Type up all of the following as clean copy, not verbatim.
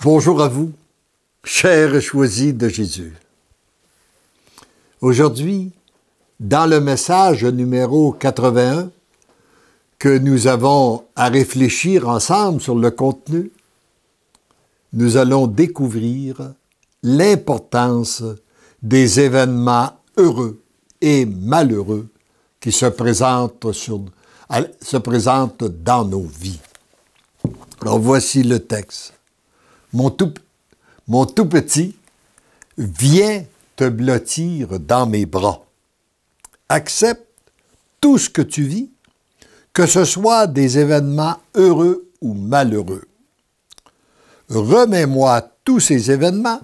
Bonjour à vous, chers choisis de Jésus. Aujourd'hui, dans le message numéro 81, que nous avons à réfléchir ensemble sur le contenu, nous allons découvrir l'importance des événements heureux et malheureux qui se présentent dans nos vies. Alors voici le texte. Mon tout petit, viens te blottir dans mes bras. Accepte tout ce que tu vis, que ce soit des événements heureux ou malheureux. Remets-moi tous ces événements.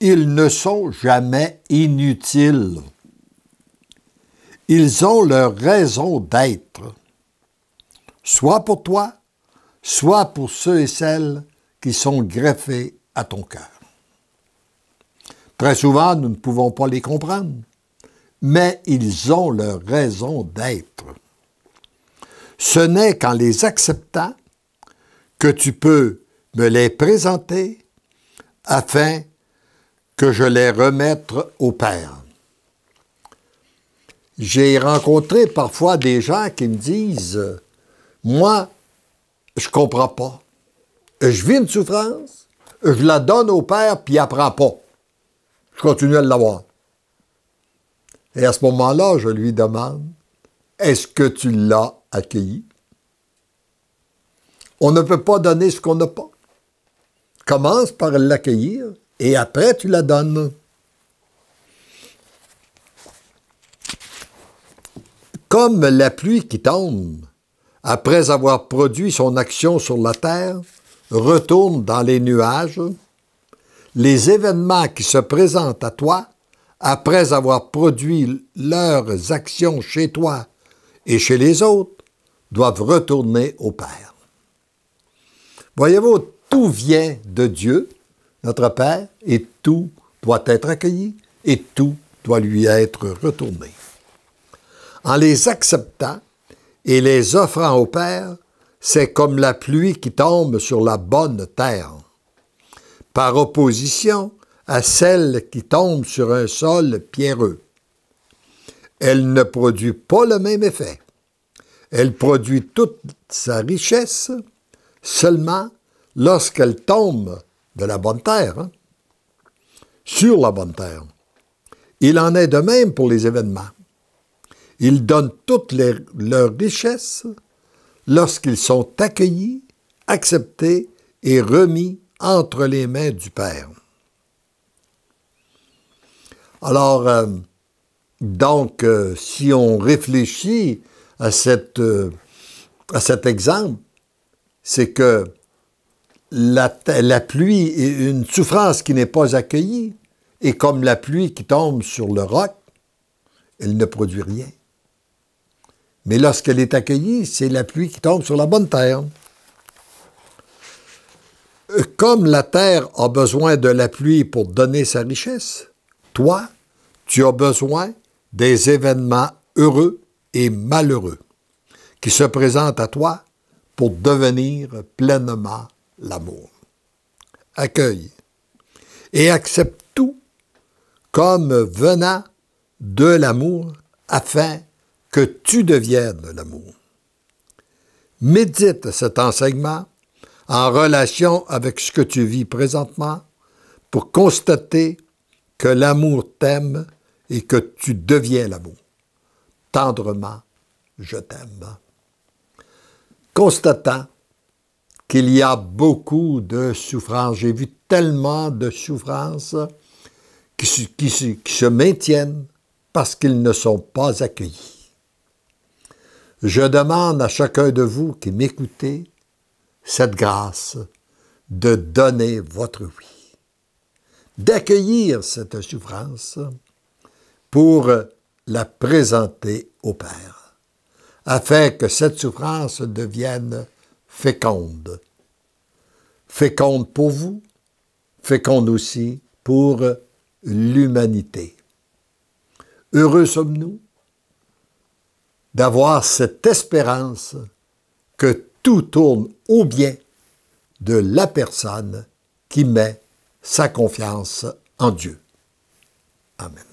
Ils ne sont jamais inutiles. Ils ont leur raison d'être, soit pour toi, soit pour ceux et celles qui sont greffés à ton cœur. Très souvent, nous ne pouvons pas les comprendre, mais ils ont leur raison d'être. Ce n'est qu'en les acceptant que tu peux me les présenter afin que je les remette au Père. J'ai rencontré parfois des gens qui me disent « Moi, je ne comprends pas. Je vis une souffrance, je la donne au Père, puis il n'apprend pas. Je continue à l'avoir. » Et à ce moment-là, je lui demande, est-ce que tu l'as accueilli? On ne peut pas donner ce qu'on n'a pas. Commence par l'accueillir, et après tu la donnes. Comme la pluie qui tombe, après avoir produit son action sur la terre, retourne dans les nuages, les événements qui se présentent à toi, après avoir produit leurs actions chez toi et chez les autres, doivent retourner au Père. Voyez-vous, tout vient de Dieu, notre Père, et tout doit être accueilli, et tout doit lui être retourné. En les acceptant et les offrant au Père, c'est comme la pluie qui tombe sur la bonne terre, par opposition à celle qui tombe sur un sol pierreux. Elle ne produit pas le même effet. Elle produit toute sa richesse seulement lorsqu'elle tombe de la bonne terre, sur la bonne terre. Il en est de même pour les événements. Ils donnent toute leur richesse lorsqu'ils sont accueillis, acceptés et remis entre les mains du Père. Alors, si on réfléchit à cet exemple, c'est que la pluie est une souffrance qui n'est pas accueillie, et comme la pluie qui tombe sur le roc, elle ne produit rien. Mais lorsqu'elle est accueillie, c'est la pluie qui tombe sur la bonne terre. Comme la terre a besoin de la pluie pour donner sa richesse, toi, tu as besoin des événements heureux et malheureux qui se présentent à toi pour devenir pleinement l'amour. Accueille et accepte tout comme venant de l'amour afin que tu deviennes l'amour. Médite cet enseignement en relation avec ce que tu vis présentement pour constater que l'amour t'aime et que tu deviens l'amour. Tendrement, je t'aime. Constatant qu'il y a beaucoup de souffrances, j'ai vu tellement de souffrances qui se maintiennent parce qu'ils ne sont pas accueillis. Je demande à chacun de vous qui m'écoutez cette grâce de donner votre oui, d'accueillir cette souffrance pour la présenter au Père, afin que cette souffrance devienne féconde. Féconde pour vous, féconde aussi pour l'humanité. Heureux sommes-nous d'avoir cette espérance que tout tourne au bien de la personne qui met sa confiance en Dieu. Amen.